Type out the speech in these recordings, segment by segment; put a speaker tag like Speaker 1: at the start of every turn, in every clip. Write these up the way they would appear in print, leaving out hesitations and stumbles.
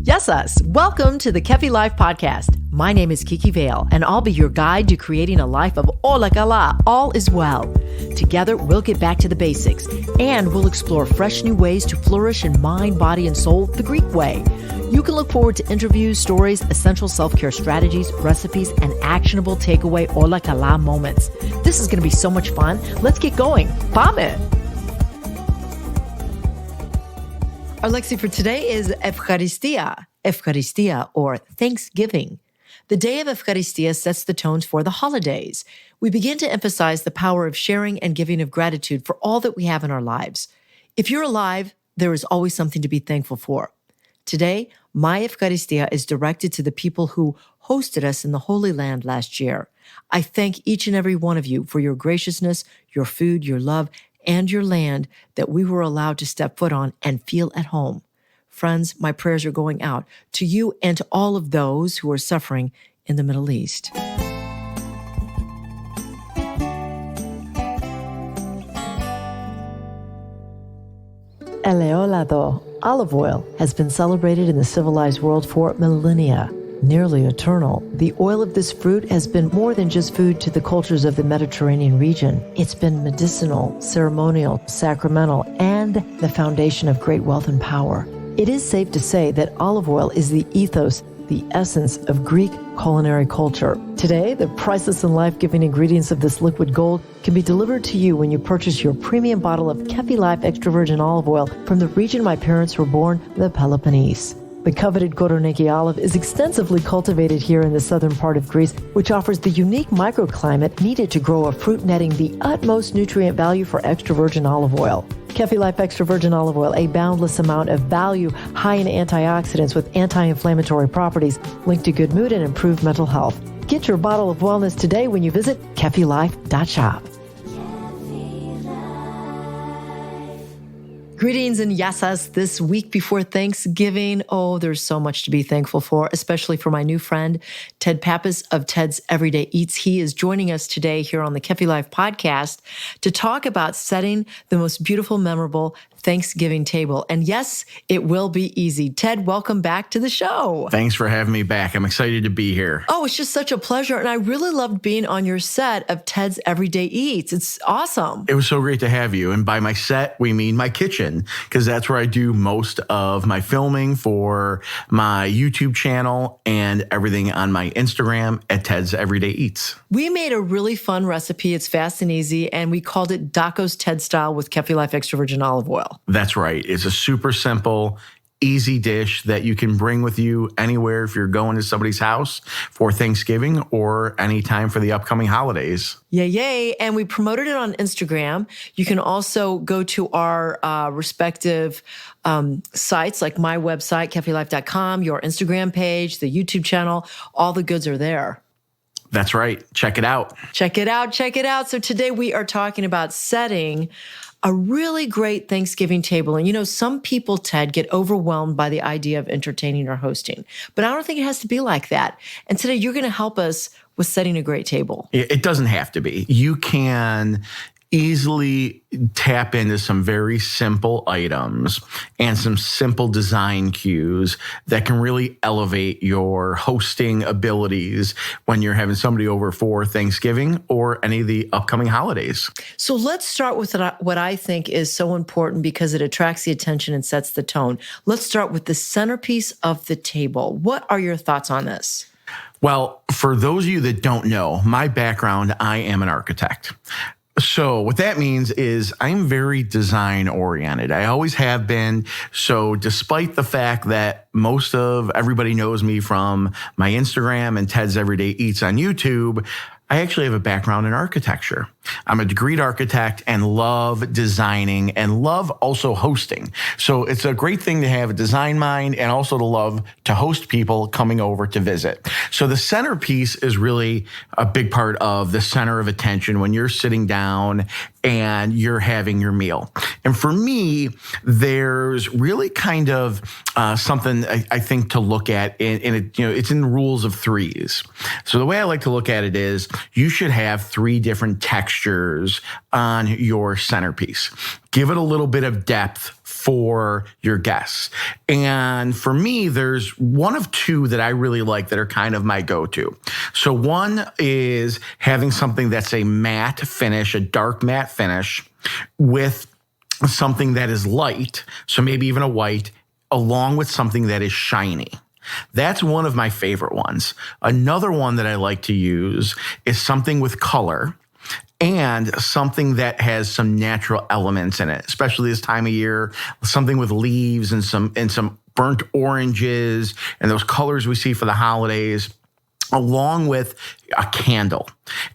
Speaker 1: Yes, us. Welcome to the Kefi Life podcast. My name is Kiki L, and I'll be your guide to creating a life of Ola Kala, all is well. Together, we'll get back to the basics, and we'll explore fresh new ways to flourish in mind, body, and soul the Greek way. You can look forward to interviews, stories, essential self-care strategies, recipes, and actionable takeaway Ola Kala moments. This is going to be so much fun. Let's get going. Πάμε! Our Lexi for today is Ευχαρισtia. Ευχαristia, or Thanksgiving. The day of Efxaristia sets the tones for the holidays. We begin to emphasize the power of sharing and giving of gratitude for all that we have in our lives. If you're alive, there is always something to be thankful for. Today, my Efxaristia is directed to the people who hosted us in the Holy Land last year. I thank each and every one of you for your graciousness, your food, your love, and your land that we were allowed to step foot on and feel at home. Friends, my prayers are going out to you and to all of those who are suffering in the Middle East. Eleolado, olive oil, has been celebrated in the civilized world for millennia. Nearly eternal, the oil of this fruit has been more than just food to the cultures of the Mediterranean region. It's been medicinal, ceremonial, sacramental, and the foundation of great wealth and power. It is safe to say that olive oil is the ethos, the essence of Greek culinary culture. Today, the priceless and life-giving ingredients of this liquid gold can be delivered to you when you purchase your premium bottle of Kefi Life extra virgin olive oil from the region my parents were born, the Peloponnese. The coveted Koroneiki olive is extensively cultivated here in the southern part of Greece, which offers the unique microclimate needed to grow a fruit netting the utmost nutrient value for extra virgin olive oil. Kefi Life extra virgin olive oil, a boundless amount of value, high in antioxidants with anti-inflammatory properties, linked to good mood and improved mental health. Get your bottle of wellness today when you visit kefilife.shop. Greetings and yasas this week before Thanksgiving. Oh, there's so much to be thankful for, especially for my new friend, Ted Pappas of Ted's Everyday Eats. He is joining us today here on the Kefi Life podcast to talk about setting the most beautiful, memorable Thanksgiving table. And yes, it will be easy. Ted, welcome back to the show.
Speaker 2: Thanks for having me back. I'm excited to be here.
Speaker 1: Oh, it's just such a pleasure. And I really loved being on your set of Ted's Everyday Eats. It's awesome.
Speaker 2: It was so great to have you. And by my set, we mean my kitchen, because that's where I do most of my filming for my YouTube channel and everything on my Instagram at Ted's Everyday Eats.
Speaker 1: We made a really fun recipe. It's fast and easy. And we called it Daco's Ted Style with Kefi Life extra virgin olive oil.
Speaker 2: That's right. It's a super simple, easy dish that you can bring with you anywhere if you're going to somebody's house for Thanksgiving or any time for the upcoming holidays.
Speaker 1: Yay. And we promoted it on Instagram. You can also go to our respective sites, like my website, kefilife.com, your Instagram page, the YouTube channel. All the goods are there.
Speaker 2: That's right. Check it out.
Speaker 1: Check it out. Check it out. So today we are talking about setting a really great Thanksgiving table. And you know, some people, Ted, get overwhelmed by the idea of entertaining or hosting. But I don't think it has to be like that. And today you're going to help us with setting a great table.
Speaker 2: It doesn't have to be. You can easily tap into some very simple items and some simple design cues that can really elevate your hosting abilities when you're having somebody over for Thanksgiving or any of the upcoming holidays.
Speaker 1: So let's start with what I think is so important because it attracts the attention and sets the tone. Let's start with the centerpiece of the table. What are your thoughts on this?
Speaker 2: Well, for those of you that don't know, my background, I am an architect. So what that means is I'm very design oriented. I always have been. So despite the fact that most of everybody knows me from my Instagram and Ted's Everyday Eats on YouTube, I actually have a background in architecture. I'm a degreed architect and love designing and love also hosting. So it's a great thing to have a design mind and also to love to host people coming over to visit. So the centerpiece is really a big part of the center of attention when you're sitting down and you're having your meal. And for me, there's really kind of something I think to look at, and it's in rules of threes. So the way I like to look at it is you should have three different textures on your centerpiece. give it a little bit of depth for your guests. And for me, there's one of two that I really like that are kind of my go-to. So one is having something that's a matte finish, a dark matte finish with something that is light, so maybe even a white, along with something that is shiny. That's one of my favorite ones. Another one that I like to use is something with color and something that has some natural elements in it, especially this time of year, something with leaves and some burnt oranges and those colors we see for the holidays, along with a candle.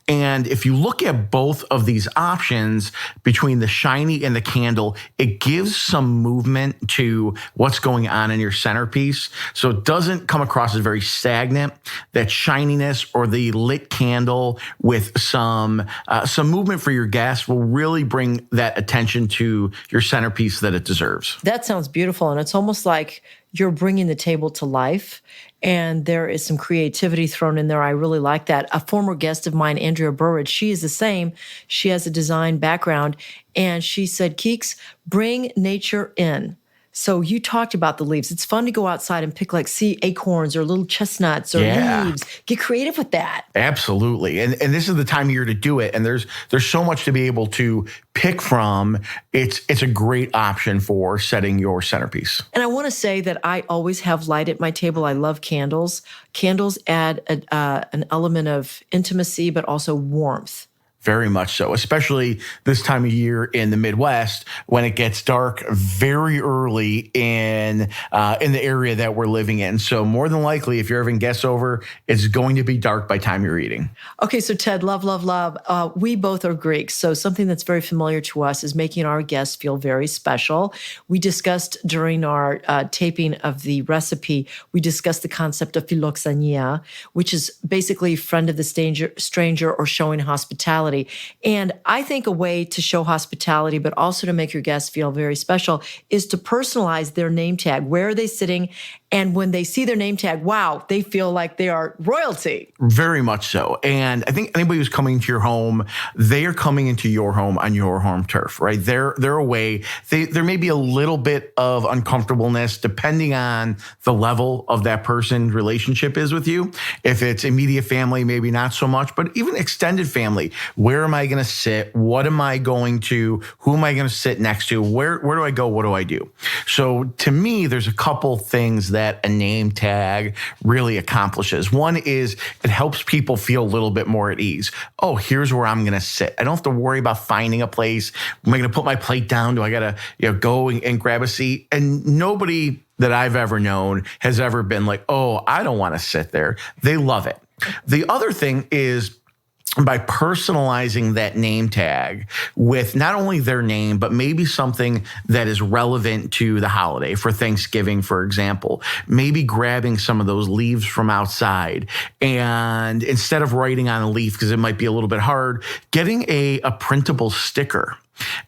Speaker 2: And if you look at both of these options between the shiny and the candle, it gives some movement to what's going on in your centerpiece. So it doesn't come across as very stagnant. That shininess or the lit candle with some movement for your guests will really bring that attention to your centerpiece that it deserves.
Speaker 1: That sounds beautiful. And it's almost like you're bringing the table to life. And there is some creativity thrown in there. I really like that. A former guest of mine, Andrea Burridge, she is the same. She has a design background. And she said, Keeks, bring nature in. So you talked about the leaves. It's fun to go outside and pick see acorns or little chestnuts or leaves. Get creative with that.
Speaker 2: Absolutely. And this is the time of year to do it. And there's so much to be able to pick from. It's a great option for setting your centerpiece.
Speaker 1: And I want to say that I always have light at my table. I love candles. Candles add an element of intimacy, but also warmth.
Speaker 2: Very much so, especially this time of year in the Midwest when it gets dark very early in the area that we're living in. So more than likely, if you're having guests over, it's going to be dark by the time you're eating.
Speaker 1: Okay, so Ted, love. We both are Greeks, so something that's very familiar to us is making our guests feel very special. We discussed during our taping of the recipe, we discussed the concept of philoxania, which is basically friend of the stranger or showing hospitality. And I think a way to show hospitality, but also to make your guests feel very special, is to personalize their name tag. Where are they sitting? And when they see their name tag, wow, they feel like they are royalty.
Speaker 2: Very much so. And I think anybody who's coming to your home, they are coming into your home on your home turf, right? They're away. There may be a little bit of uncomfortableness depending on the level of that person's relationship is with you. If it's immediate family, maybe not so much, but even extended family, where am I going to sit? What am I going to, who am I going to sit next to? Where do I go? What do I do? So to me, there's a couple things that a name tag really accomplishes. One is it helps people feel a little bit more at ease. Oh, here's where I'm going to sit. I don't have to worry about finding a place. Am I going to put my plate down? Do I got to go and grab a seat? And nobody that I've ever known has ever been like, oh, I don't want to sit there. They love it. The other thing is, by personalizing that name tag with not only their name, but maybe something that is relevant to the holiday. For Thanksgiving, for example, maybe grabbing some of those leaves from outside and instead of writing on a leaf, because it might be a little bit hard, getting a printable sticker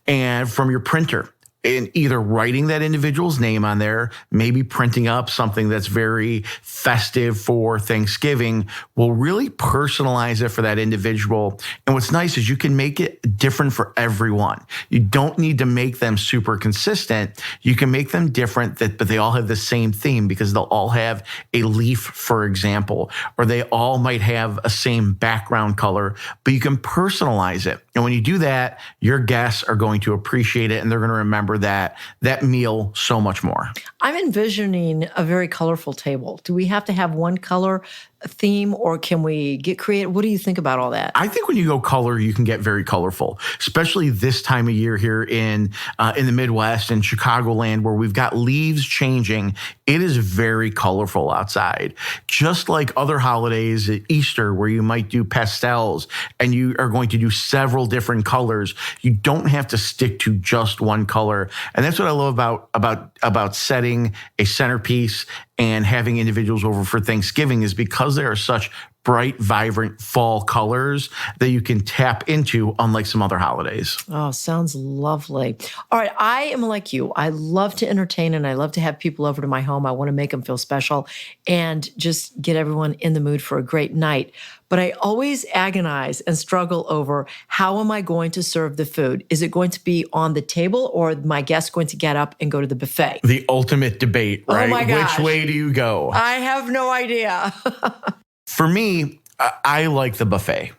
Speaker 2: and from your printer. And either writing that individual's name on there, maybe printing up something that's very festive for Thanksgiving will really personalize it for that individual. And what's nice is you can make it different for everyone. You don't need to make them super consistent. You can make them different, but they all have the same theme because they'll all have a leaf, for example, or they all might have a same background color, but you can personalize it. And when you do that, your guests are going to appreciate it and they're going to remember that meal so much more.
Speaker 1: I'm envisioning a very colorful table. Do we have to have one color theme or can we get creative? What do you think about all that?
Speaker 2: I think when you go color, you can get very colorful, especially this time of year here in the Midwest and Chicagoland where we've got leaves changing. It is very colorful outside. Just like other holidays, Easter, where you might do pastels and you are going to do several different colors. You don't have to stick to just one color. And that's what I love about setting a centerpiece and having individuals over for Thanksgiving is because there are such bright, vibrant fall colors that you can tap into, unlike some other holidays.
Speaker 1: Oh, sounds lovely. All right. I am like you. I love to entertain and I love to have people over to my home. I want to make them feel special and just get everyone in the mood for a great night. But I always agonize and struggle over how am I going to serve the food? Is it going to be on the table or my guests going to get up and go to the buffet?
Speaker 2: The ultimate debate, right?
Speaker 1: Oh my gosh.
Speaker 2: Which way do you go?
Speaker 1: I have no idea.
Speaker 2: For me, I like the buffet.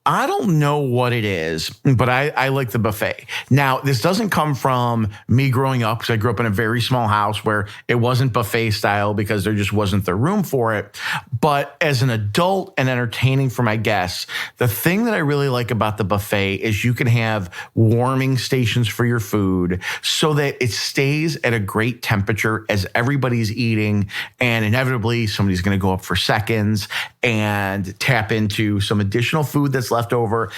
Speaker 2: I don't know what it is, but I like the buffet. Now, this doesn't come from me growing up, because I grew up in a very small house where it wasn't buffet style because there just wasn't the room for it. But as an adult and entertaining for my guests, the thing that I really like about the buffet is you can have warming stations for your food so that it stays at a great temperature as everybody's eating, and inevitably somebody's going to go up for seconds and tap into some additional food that's left over.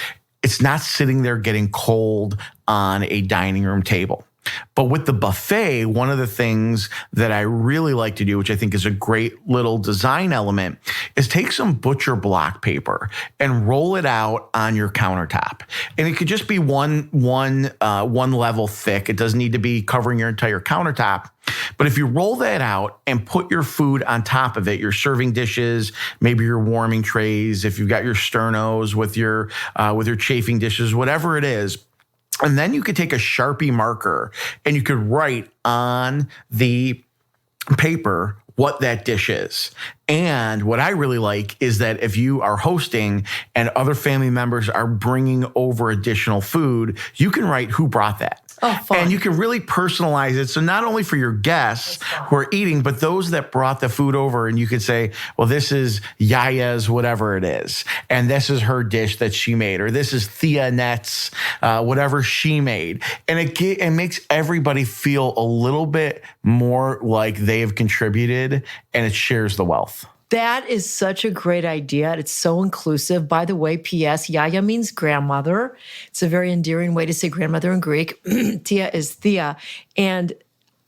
Speaker 2: It's not sitting there getting cold on a dining room table. But with the buffet, one of the things that I really like to do, which I think is a great little design element, is take some butcher block paper and roll it out on your countertop. And it could just be one level thick. It doesn't need to be covering your entire countertop. But if you roll that out and put your food on top of it, your serving dishes, maybe your warming trays, if you've got your sternos with your chafing dishes, whatever it is, and then you could take a Sharpie marker and you could write on the paper what that dish is. And what I really like is that if you are hosting and other family members are bringing over additional food, you can write who brought that.
Speaker 1: Oh, fun.
Speaker 2: And you can really personalize it. So not only for your guests who are eating, but those that brought the food over, and you could say, well, this is Yaya's whatever it is, and this is her dish that she made, or this is Thea Net's whatever she made. And it makes everybody feel a little bit more like they have contributed, and it shares the wealth.
Speaker 1: That is such a great idea. It's so inclusive. By the way, P.S., Yaya means grandmother. It's a very endearing way to say grandmother in Greek. Tia is Thea. And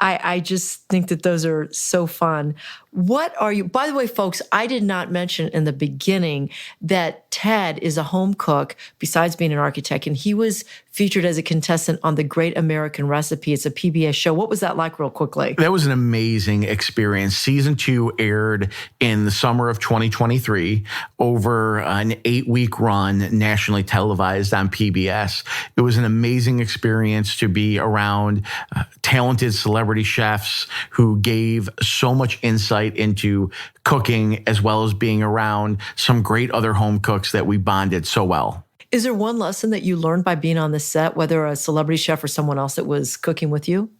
Speaker 1: I just think that those are so fun. What are you, by the way, folks, I did not mention in the beginning that Ted is a home cook besides being an architect, and he was featured as a contestant on The Great American Recipe. It's a PBS show. What was that like real quickly? That
Speaker 2: was an amazing experience. Season 2 aired in the summer of 2023 over an 8-week run, nationally televised on PBS. It was an amazing experience to be around talented celebrity chefs who gave so much insight into cooking, as well as being around some great other home cooks that we bonded so well.
Speaker 1: Is there one lesson that you learned by being on the set, whether a celebrity chef or someone else that was cooking with you?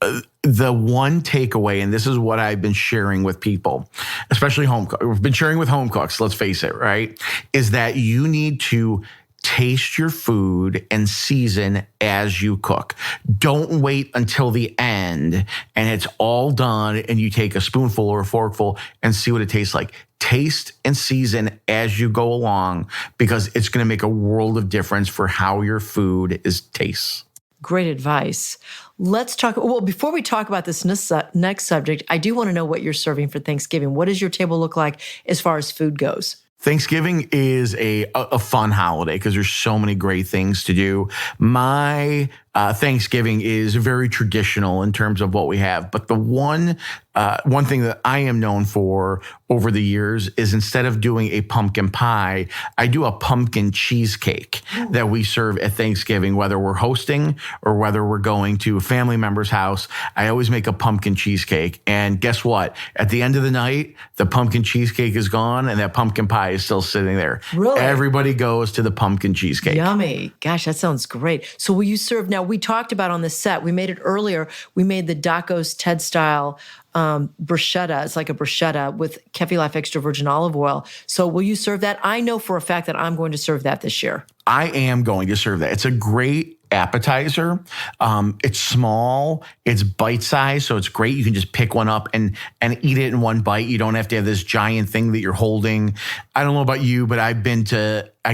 Speaker 2: The one takeaway, and this is what I've been sharing with people, especially home cooks, we've been sharing with home cooks, let's face it, right, is that you need to taste your food and season as you cook. Don't wait until the end and it's all done and you take a spoonful or a forkful and see what it tastes like. Taste and season as you go along, because it's going to make a world of difference for how your food tastes.
Speaker 1: Great advice. Let's talk. Well, before we talk about this next subject, I do want to know what you're serving for Thanksgiving. What does your table look like as far as food goes?
Speaker 2: Thanksgiving is a fun holiday because there's so many great things to do. My Thanksgiving is very traditional in terms of what we have. But the one thing that I am known for over the years is, instead of doing a pumpkin pie, I do a pumpkin cheesecake that we serve at Thanksgiving, whether we're hosting or whether we're going to a family member's house. I always make a pumpkin cheesecake. And guess what? At the end of the night, the pumpkin cheesecake is gone and that pumpkin pie is still sitting there.
Speaker 1: Really?
Speaker 2: Everybody goes to the pumpkin cheesecake.
Speaker 1: Yummy. Gosh, that sounds great. So will you serve, now we talked about on the set, we made it earlier, we made the Daco's Ted style bruschetta. It's like a bruschetta with Kefi L extra virgin olive oil. So will you serve that? I know for a fact that I'm going to serve that this year.
Speaker 2: I am going to serve that. It's a great appetizer. It's small, it's bite-sized, so it's great. You can just pick one up and eat it in one bite. You don't have to have this giant thing that you're holding. I don't know about you, but I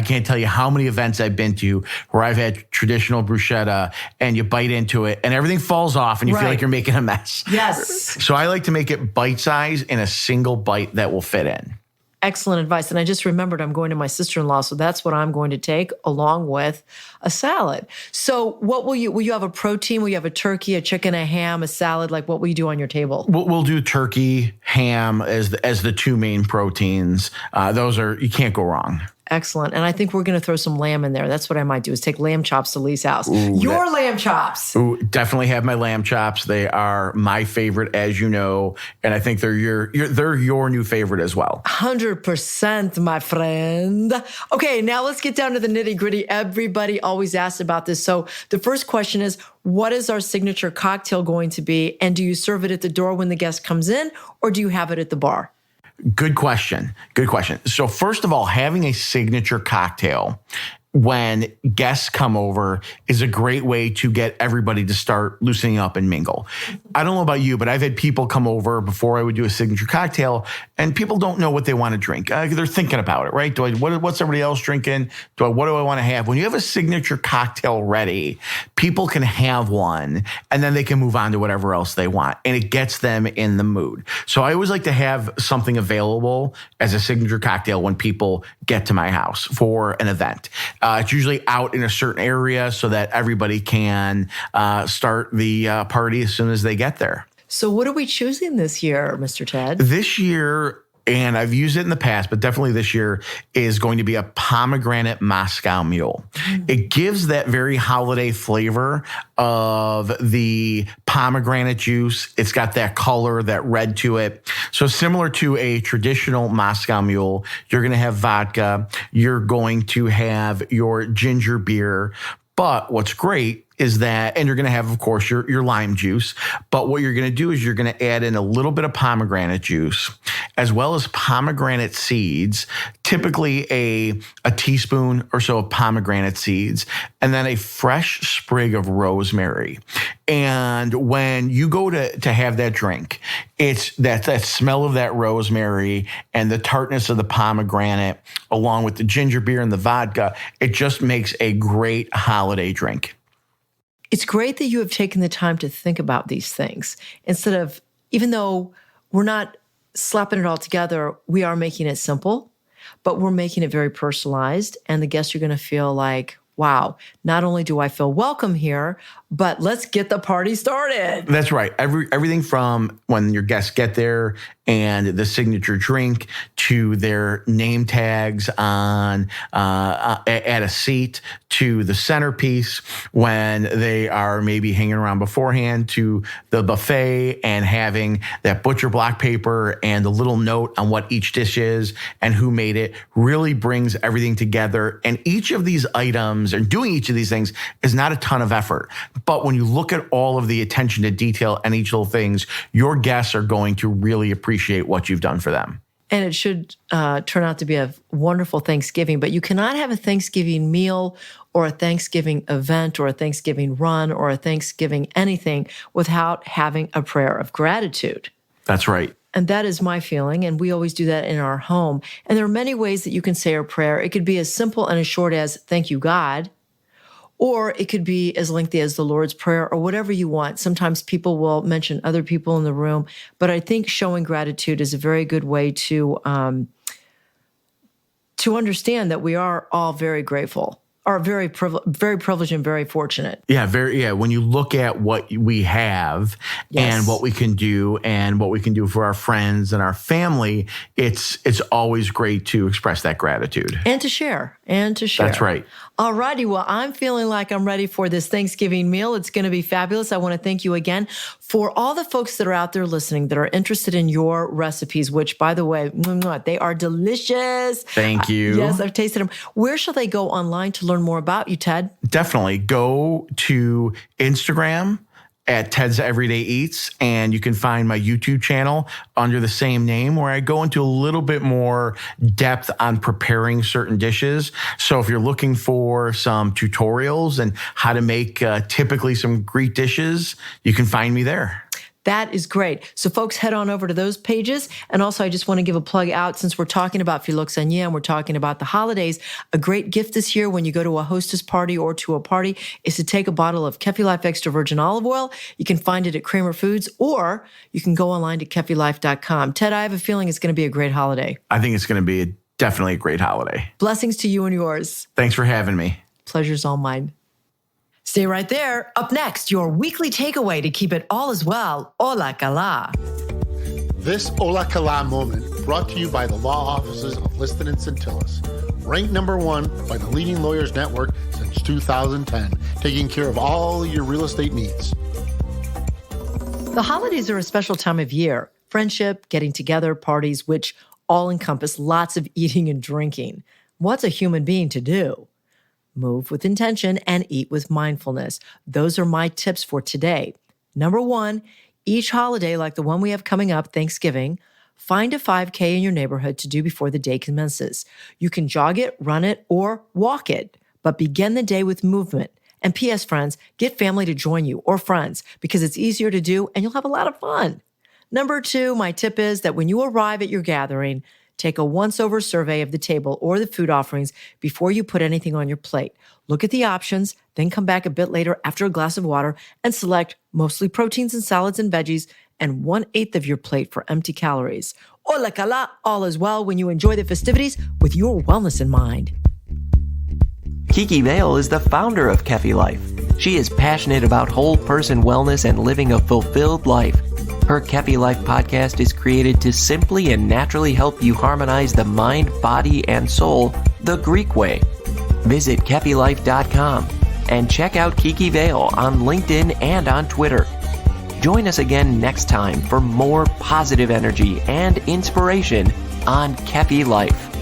Speaker 2: can't tell you how many events I've been to where I've had traditional bruschetta and you bite into it and everything falls off and you feel like you're making a mess.
Speaker 1: Yes.
Speaker 2: So I like to make it bite-sized in a single bite that will fit in.
Speaker 1: Excellent advice. And I just remembered I'm going to my sister-in-law, so that's what I'm going to take along with a salad. So what will you have a protein? Will you have a turkey, a chicken, a ham, a salad? Like what will you do on your table?
Speaker 2: We'll do turkey, ham as the two main proteins. Those are, you can't go wrong.
Speaker 1: Excellent. And I think we're going to throw some lamb in there. That's what I might do is take lamb chops to Lee's house. Your lamb chops.
Speaker 2: Definitely have my lamb chops. They are my favorite, as you know, and I think they're your new favorite as well.
Speaker 1: 100%, my friend. Okay, now let's get down to the nitty gritty. Everybody always asks about this. So the first question is, what is our signature cocktail going to be? And do you serve it at the door when the guest comes in, or do you have it at the bar?
Speaker 2: Good question. So first of all, having a signature cocktail when guests come over is a great way to get everybody to start loosening up and mingle. I don't know about you, but I've had people come over before I would do a signature cocktail and people don't know what they want to drink. They're thinking about it, right? What's everybody else drinking? What do I want to have? When you have a signature cocktail ready, people can have one and then they can move on to whatever else they want. And it gets them in the mood. So I always like to have something available as a signature cocktail when people get to my house for an event. It's usually out in a certain area so that everybody can start the party as soon as they get there.
Speaker 1: So what are we choosing this year, Mr. Ted?
Speaker 2: This year, and I've used it in the past, but definitely this year, is going to be a pomegranate Moscow Mule. It gives that very holiday flavor of the pomegranate juice. It's got that color, that red to it. So similar to a traditional Moscow Mule, you're going to have vodka. You're going to have your ginger beer. But what's great is that, and you're going to have, of course, your lime juice. But what you're going to do is you're going to add in a little bit of pomegranate juice, as well as pomegranate seeds, typically a teaspoon or so of pomegranate seeds, and then a fresh sprig of rosemary. And when you go to have that drink, it's that smell of that rosemary and the tartness of the pomegranate, along with the ginger beer and the vodka, it just makes a great holiday drink.
Speaker 1: It's great that you have taken the time to think about these things instead of, even though we're not slapping it all together, we are making it simple, but we're making it very personalized. And the guests are going to feel like, wow, not only do I feel welcome here, but let's get the party started.
Speaker 2: That's right. Everything from when your guests get there and the signature drink to their name tags on at a seat to the centerpiece when they are maybe hanging around beforehand to the buffet and having that butcher block paper and the little note on what each dish is and who made it really brings everything together. And each of these items and doing each of these things is not a ton of effort. But when you look at all of the attention to detail and each little things, your guests are going to really appreciate what you've done for them.
Speaker 1: And it should turn out to be a wonderful Thanksgiving. But you cannot have a Thanksgiving meal or a Thanksgiving event or a Thanksgiving run or a Thanksgiving anything without having a prayer of gratitude.
Speaker 2: That's right.
Speaker 1: And that is my feeling, and we always do that in our home. And there are many ways that you can say a prayer. It could be as simple and as short as, thank you, God. Or it could be as lengthy as the Lord's Prayer or whatever you want. Sometimes people will mention other people in the room, but I think showing gratitude is a very good way to understand that we are all very grateful, are very privileged and very fortunate.
Speaker 2: Yeah, when you look at what we have and what we can do and what we can do for our friends and our family, it's always great to express that gratitude.
Speaker 1: And to share.
Speaker 2: That's right.
Speaker 1: All righty. Well, I'm feeling like I'm ready for this Thanksgiving meal. It's going to be fabulous. I want to thank you again for all the folks that are out there listening that are interested in your recipes, which, by the way, they are delicious.
Speaker 2: Thank you.
Speaker 1: Yes, I've tasted them. Where shall they go online to learn more about you, Ted?
Speaker 2: Definitely. Go to Instagram at Ted's Everyday Eats, and you can find my YouTube channel under the same name, where I go into a little bit more depth on preparing certain dishes. So if you're looking for some tutorials and how to make typically some Greek dishes, you can find me there.
Speaker 1: That is great. So folks, head on over to those pages. And also, I just want to give a plug out, since we're talking about philoxenia and we're talking about the holidays, a great gift this year when you go to a hostess party or to a party is to take a bottle of Kefi Life extra virgin olive oil. You can find it at Kramer Foods, or you can go online to kefilife.com. Ted, I have a feeling it's going to be a great holiday.
Speaker 2: I think it's going to be definitely a great holiday.
Speaker 1: Blessings to you and yours.
Speaker 2: Thanks for having me.
Speaker 1: Pleasure's all mine. Stay right there. Up next, your weekly takeaway to keep it all as well. Ola kala.
Speaker 3: This Ola kala moment brought to you by the law offices of Liston and Centillus. Ranked number 1 by the leading lawyers network since 2010, taking care of all your real estate needs.
Speaker 1: The holidays are a special time of year. Friendship, getting together, parties, which all encompass lots of eating and drinking. What's a human being to do? Move with intention and eat with mindfulness. Those are my tips for today. Number 1, each holiday like the one we have coming up, Thanksgiving, find a 5K in your neighborhood to do before the day commences. You can jog it, run it, or walk it, but begin the day with movement. And P.S. friends, get family to join you or friends, because it's easier to do and you'll have a lot of fun. Number 2, my tip is that when you arrive at your gathering, take a once-over survey of the table or the food offerings before you put anything on your plate. Look at the options, then come back a bit later after a glass of water and select mostly proteins and salads and veggies and 1/8 of your plate for empty calories. Ola kala, all is well when you enjoy the festivities with your wellness in mind.
Speaker 4: Kiki Vale is the founder of Kefi Life. She is passionate about whole person wellness and living a fulfilled life. Her Kefi Life podcast is created to simply and naturally help you harmonize the mind, body, and soul the Greek way. Visit KefiLife.com and check out Kiki Vale on LinkedIn and on Twitter. Join us again next time for more positive energy and inspiration on Kefi Life.